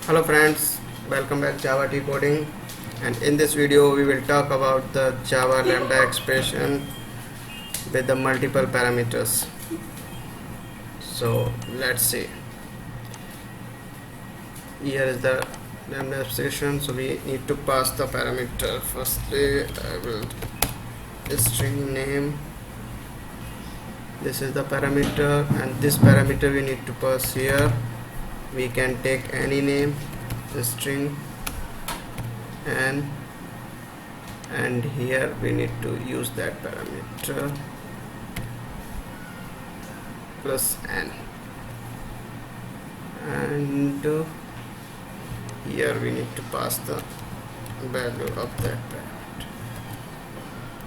Hello friends, welcome back JavaTCoding, and in this video we will talk about the Java Lambda expression with the multiple parameters. So let's see. Here is the Lambda expression, so we need to pass the parameter. Firstly, I will string name. This is the parameter, and this parameter we need to pass here. We can take any name, the string, and here we need to use that parameter plus n, and here we need to pass the value of that parameter.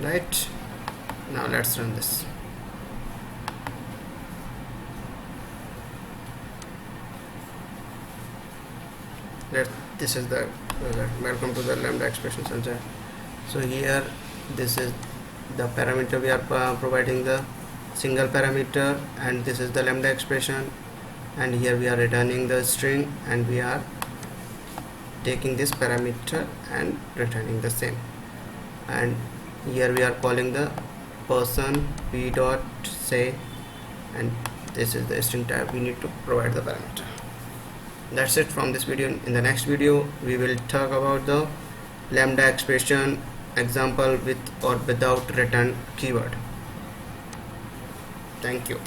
Right, now let's run this. This is the welcome to the Lambda expression center. So here this is the parameter, we are providing the single parameter, and this is the Lambda expression, and here we are returning the string, and we are taking this parameter and returning the same, and here we are calling the person p dot say, and this is the string type. We need to provide the parameter. That's it from this video. In the next video we will talk about the Lambda expression example with or without return keyword. Thank you.